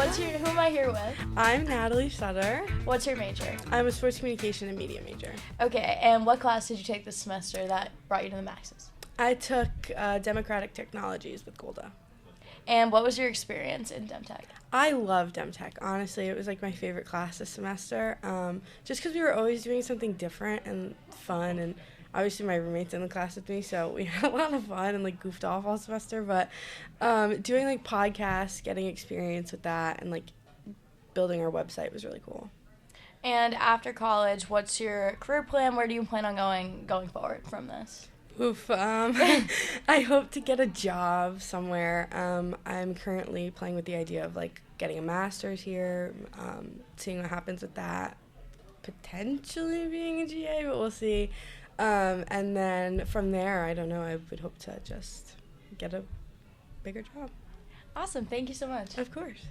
Who am I here with? I'm Natalie Sutter. What's your major? I'm a sports communication and media major. Okay, and what class did you take this semester that brought you to the Maxes? I took Democratic Technologies with Golda. And what was your experience in DemTech? I love DemTech. Honestly, it was like my favorite class this semester. Just because we were always doing something different and fun, and obviously my roommates in the class with me, so we had a lot of fun and like goofed off all semester. But doing like podcasts, getting experience with that, and like building our website was really cool. And after college, what's your career plan? Where do you plan on going forward from this? Oof. I hope to get a job somewhere. I'm currently playing with the idea of like getting a master's here, seeing what happens with that, potentially being a GA, but we'll see. And then from there, I don't know, I would hope to just get a bigger job. Awesome. Thank you so much. Of course.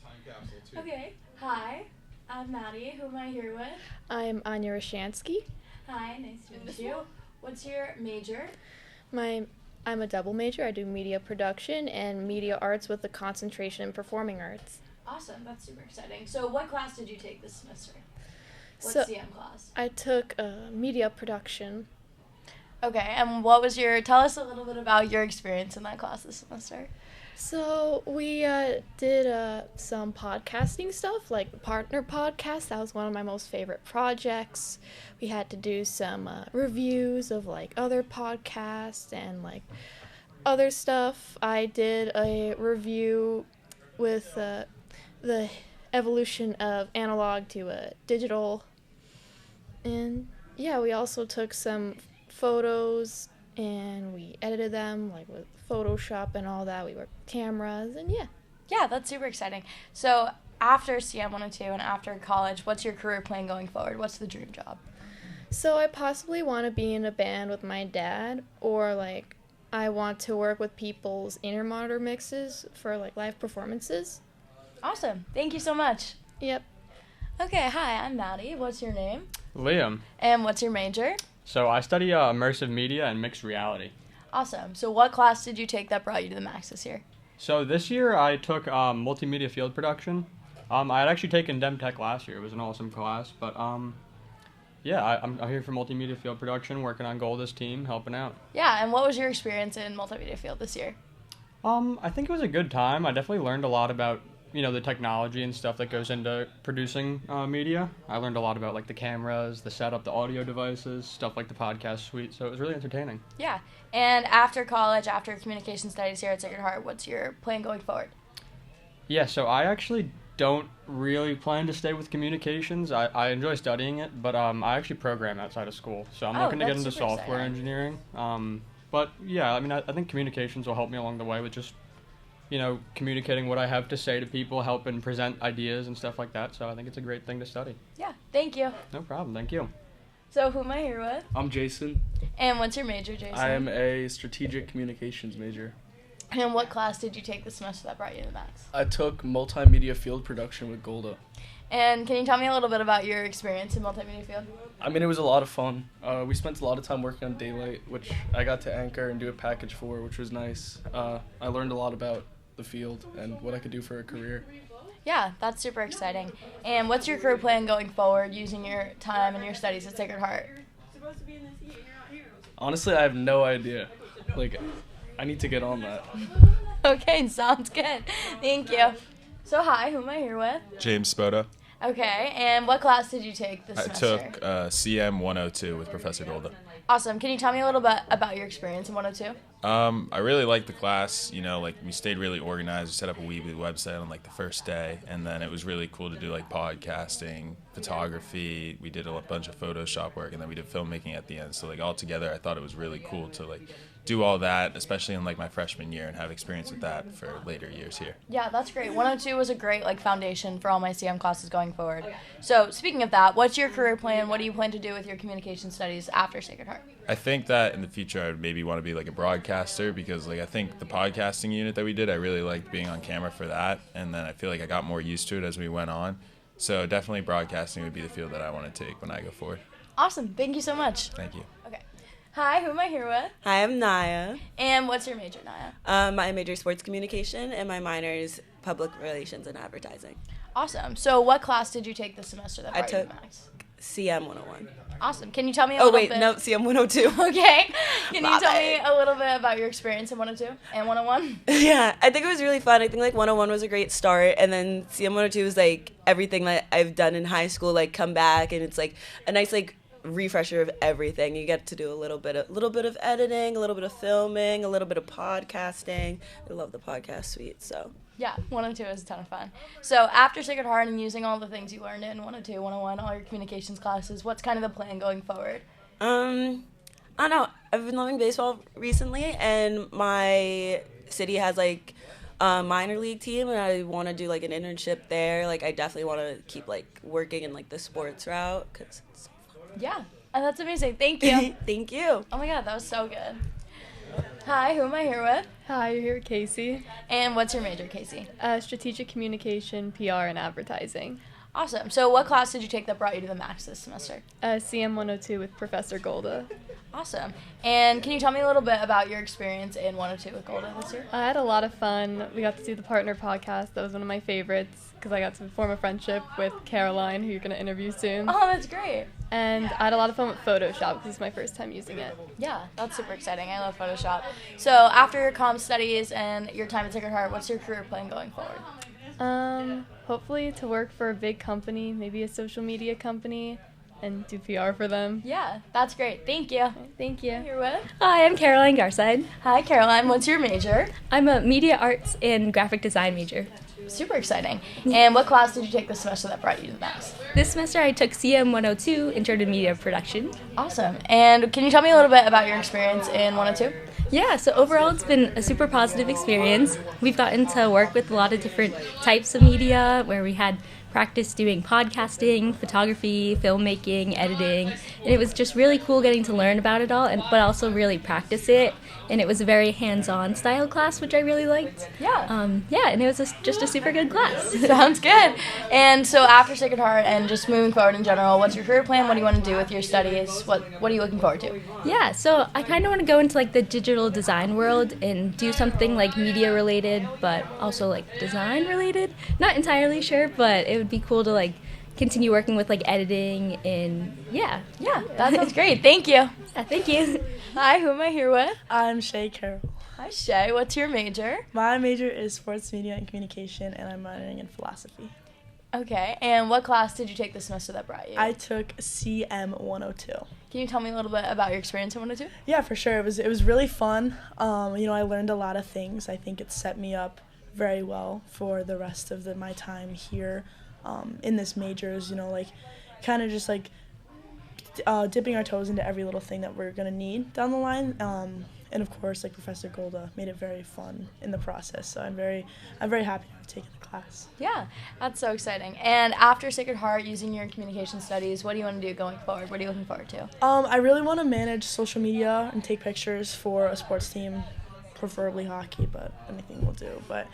Time capsule too. Okay. Hi, I'm Maddie. Who am I here with? I'm Anya Rashansky. Hi, nice to meet you. What's your major? I'm a double major. I do media production and media arts with a concentration in performing arts. Awesome. That's super exciting. So what class did you take this semester? What So- CM class? I took media production. Okay, and tell us a little bit about your experience in that class this semester. So we did some podcasting stuff, like partner podcasts. That was one of my most favorite projects. We had to do some reviews of like other podcasts and like other stuff. I did a review with the evolution of analog to digital. And yeah, we also took some photos and we edited them like with Photoshop and all that. We worked with cameras and yeah. Yeah, that's super exciting. So after CM 102 and after college, what's your career plan going forward? What's the dream job? So I possibly want to be in a band with my dad, or like I want to work with people's inner monitor mixes for like live performances. Awesome. Thank you so much. Yep. Okay, hi, I'm Maddie. What's your name? Liam. And what's your major? So I study immersive media and mixed reality. Awesome. So what class did you take that brought you to the Max this year? So this year I took multimedia field production. I had actually taken DemTech last year. It was an awesome class, but yeah, I'm here for multimedia field production, working on Golda's team, helping out. Yeah, and what was your experience in multimedia field this year? I think it was a good time. I definitely learned a lot about the technology and stuff that goes into producing media. I learned a lot about like the cameras, the setup, the audio devices, stuff like the podcast suite. So it was really entertaining. Yeah. And after college, after communication studies here at Sacred Heart, what's your plan going forward? Yeah, so I actually don't really plan to stay with communications. I enjoy studying it, but I actually program outside of school. So I'm looking to get that's into super software exciting. engineering. But yeah, I mean, I think communications will help me along the way with just communicating what I have to say to people, helping present ideas and stuff like that. So I think it's a great thing to study. Yeah, thank you. No problem. Thank you. So who am I here with? I'm Jason. And what's your major, Jason? I am a strategic communications major. And what class did you take this semester that brought you to the Max? I took multimedia field production with Golda. And can you tell me a little bit about your experience in multimedia field? I mean, it was a lot of fun. We spent a lot of time working on Daylight, which I got to anchor and do a package for, which was nice. I learned a lot about the field and what I could do for a career. Yeah, that's super exciting. And what's your career plan going forward using your time and your studies at Sacred Heart? Honestly, I have no idea. Like, I need to get on that. Okay, sounds good. Thank you. So hi, who am I here with? James Spoda. Okay, and what class did you take this I semester? took CM 102 with Professor Golda. Awesome. Can you tell me a little bit about your experience in 102? I really liked the class. Like we stayed really organized. We set up a Weebly website on like the first day, and then it was really cool to do like podcasting, photography. We did a bunch of Photoshop work, and then we did filmmaking at the end. So like all together, I thought it was really cool to like do all that, especially in like my freshman year, and have experience with that for later years here. Yeah, that's great. 102 was a great foundation for all my CM classes going forward. So speaking of that, what's your career plan? What do you plan to do with your communication studies after Sacred Heart? I think that in the future I would maybe want to be like a broadcaster, because like I think the podcasting unit that we did, I really liked being on camera for that, and then I feel like I got more used to it as we went on. So definitely broadcasting would be the field that I want to take when I go forward. Awesome. Thank you so much. Thank you. Okay. Hi, who am I here with? Hi, I'm Naya. And what's your major, Naya? My major is sports communication, and my minor is public relations and advertising. Awesome. So what class did you take this semester that brought you took to Max? CM 101. Awesome. Can you tell me a Oh, little wait, bit? no, CM 102. Okay. Can My you tell me bad. a little bit about your experience in 102 and 101? Yeah, I think it was really fun. I think like 101 was a great start, and then CM 102 was like everything that I've done in high school like come back, and it's like a nice like refresher of everything. You get to do a little bit of editing, a little bit of filming, a little bit of podcasting. I love the podcast suite, so. Yeah, 102 is a ton of fun. So after Sacred Heart and using all the things you learned in 102, 101, all your communications classes, what's kind of the plan going forward? I don't know. I've been loving baseball recently, and my city has like a minor league team, and I want to do like an internship there. Like I definitely want to keep like working in like the sports route because it's so Yeah, and that's amazing. Thank you. Thank you. Oh my god, that was so good. Hi, who am I here with? Hi, you're here with Casey. And what's your major, Casey? Strategic Communication, PR, and Advertising. Awesome. So what class did you take that brought you to the Max this semester? CM 102 with Professor Golda. Awesome. And can you tell me a little bit about your experience in 102 with Golda this year? I had a lot of fun. We got to do the partner podcast. That was one of my favorites because I got to form a friendship with Caroline, who you're going to interview soon. Oh, that's great. And I had a lot of fun with Photoshop because it's my first time using it. Yeah, that's super exciting. I love Photoshop. So after your comm studies and your time at Sacred Heart, what's your career plan going forward? Hopefully to work for a big company, maybe a social media company, and do PR for them. Yeah, that's great. Thank you. Thank you. You're with? Hi, I'm Caroline Garside. Hi, Caroline. What's your major? I'm a media arts and graphic design major. Super exciting. And what class did you take this semester that brought you to the Max? This semester I took CM 102, Intro to Media Production. Awesome. And can you tell me a little bit about your experience in 102? Yeah, so overall it's been a super positive experience. We've gotten to work with a lot of different types of media where we had practice doing podcasting, photography, filmmaking, editing, and it was just really cool getting to learn about it all, but also really practice it. And it was a very hands-on style class, which I really liked. Yeah. And it was just a super good class. Sounds good. And so after Sacred Heart and just moving forward in general, what's your career plan? What do you want to do with your studies? What are you looking forward to? Yeah, so I kind of want to go into like the digital design world and do something like media related, but also like design related. Not entirely sure, but it would be cool to like continue working with like editing and yeah, that sounds great. Thank you. Yeah, thank you. Hi, who am I here with? I'm Shay Carroll. Hi, Shay. What's your major? My major is sports media and communication, and I'm minoring in philosophy. Okay, and what class did you take this semester that brought you? I took CM 102. Can you tell me a little bit about your experience in 102? Yeah, for sure. It was really fun. I learned a lot of things. I think it set me up very well for the rest of my time here in this majors. Kind of just like dipping our toes into every little thing that we're gonna need down the line. And of course, like Professor Golda made it very fun in the process. So I'm very happy to have taken the class. Yeah, that's so exciting. And after Sacred Heart, using your communication studies, what do you want to do going forward? What are you looking forward to? I really want to manage social media and take pictures for a sports team, preferably hockey, but anything will do. But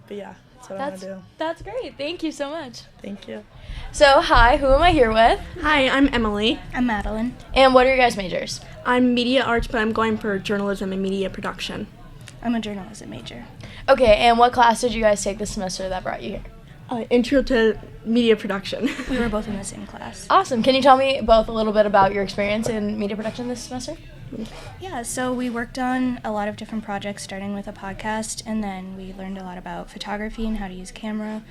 yeah, that's what I want to do. That's great. Thank you so much. Thank you. So, hi, who am I here with? Hi, I'm Emily. I'm Madeline. And what are your guys' majors? I'm media arts, but I'm going for journalism and media production. I'm a journalism major. Okay, and what class did you guys take this semester that brought you here? Intro to media production. We were both in the same class. Awesome. Can you tell me both a little bit about your experience in media production this semester? Yeah, so we worked on a lot of different projects, starting with a podcast, and then we learned a lot about photography and how to use camera,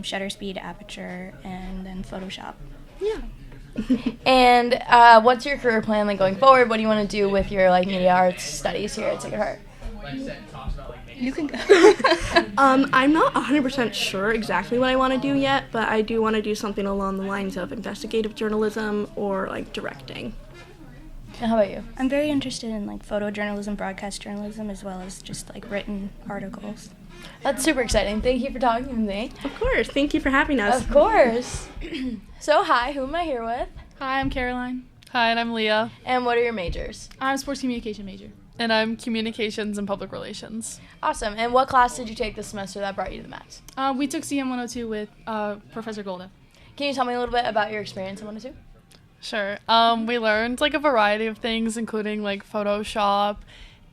shutter speed, aperture, and then Photoshop. Yeah. And what's your career plan going forward? What do you want to do with your media arts studies here at Sacred Heart? You can go. I'm not 100% sure exactly what I want to do yet, but I do want to do something along the lines of investigative journalism or directing. And how about you? I'm very interested in photojournalism, broadcast journalism, as well as just written articles. That's super exciting. Thank you for talking to me. Of course. Thank you for having us. Of course. So, hi, who am I here with? Hi, I'm Caroline. Hi, and I'm Leah. And what are your majors? I'm a sports communication major. And I'm communications and public relations. Awesome. And what class did you take this semester that brought you to the Max? We took CM 102 with Professor Golda. Can you tell me a little bit about your experience in 102? Sure. We learned a variety of things, including Photoshop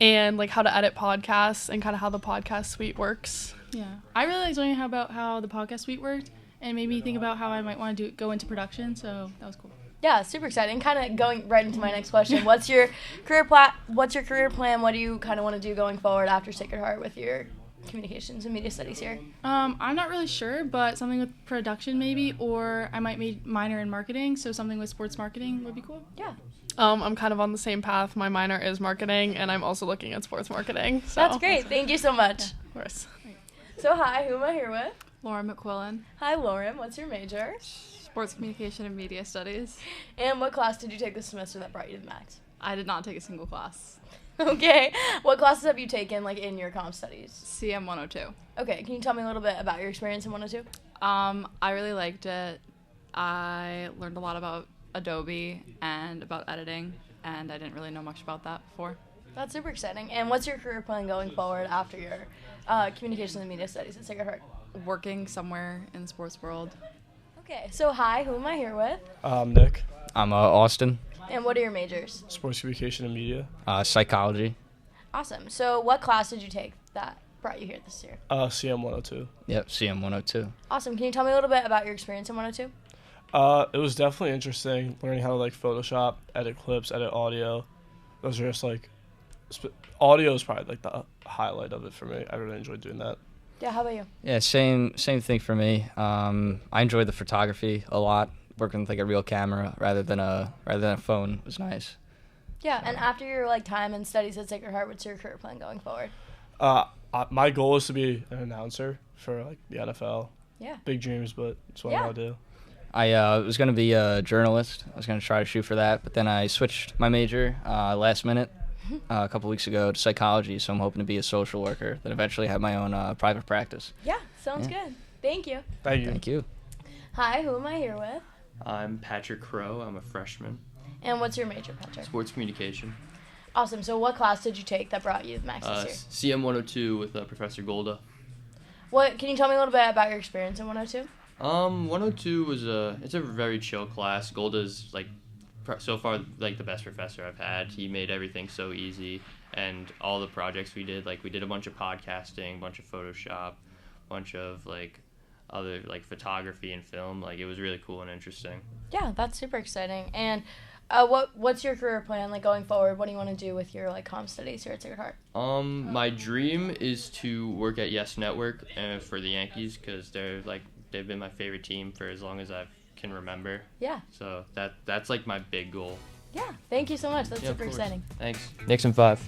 and how to edit podcasts and kind of how the podcast suite works. Yeah, I really liked learning about how the podcast suite worked, and it made me think about how I might want to go into production. So that was cool. Yeah, super exciting. Kind of going right into my next question. What's your career plan? What do you kind of want to do going forward after Sacred Heart with your communications and media studies here? I'm not really sure, but something with production maybe, or I might minor in marketing, so something with sports marketing would be cool. Yeah. I'm kind of on the same path. My minor is marketing, and I'm also looking at sports marketing. So. That's great. Thank you so much. Yeah, of course. So hi, who am I here with? Lauren McQuillan. Hi, Lauren. What's your major? Sports communication and media studies. And what class did you take this semester that brought you to the max? I did not take a single class. Okay. What classes have you taken, like, in your comm studies? CM 102. Okay. Can you tell me a little bit about your experience in 102? I really liked it. I learned a lot about Adobe and about editing, and I didn't really know much about that before. That's super exciting. And what's your career plan going forward after your communications and media studies at Sacred Heart? Working somewhere in the sports world. Okay. So hi, who am I here with? Nick. I'm Austin. And what are your majors? Sports communication and media. Psychology. Awesome. So what class did you take that brought you here this year? CM 102. Yep, CM 102. Awesome. Can you tell me a little bit about your experience in 102? It was definitely interesting learning how to like Photoshop, edit clips, edit audio. Those are just like audio is probably like the highlight of it for me. I really enjoyed doing that. Yeah, how about you? Yeah, same thing for me. I enjoyed the photography a lot. Working with like a real camera rather than a phone was nice. Yeah, and after your like time and studies at Sacred Heart, what's your career plan going forward? My goal is to be an announcer for like the NFL. Yeah. Big dreams, but that's what I want to do. I was going to be a journalist. I was going to try to shoot for that, but then I switched my major last minute a couple weeks ago to psychology, so I'm hoping to be a social worker, then eventually have my own private practice. Yeah, sounds good. Thank you. Thank you. Hi, who am I here with? I'm Patrick Crow. I'm a freshman. And what's your major, Patrick? Sports communication. Awesome. So what class did you take that brought you to the max this year? CM 102 with Professor Golda. Can you tell me a little bit about your experience in 102? 102 was it's a very chill class. Golda's like so far like the best professor I've had. He made everything so easy, and all the projects we did a bunch of podcasting, a bunch of Photoshop, a bunch of like other like photography and film. Like it was really cool and interesting. Yeah, that's super exciting. And what's your career plan like going forward? What do you want to do with your like comm studies here at Sacred Heart? My dream is to work at Yes Network for the Yankees because they've been my favorite team for as long as I can remember. Yeah. So that's like my big goal. Yeah. Thank you so much. That's super of course. exciting. Thanks. Nixon 5.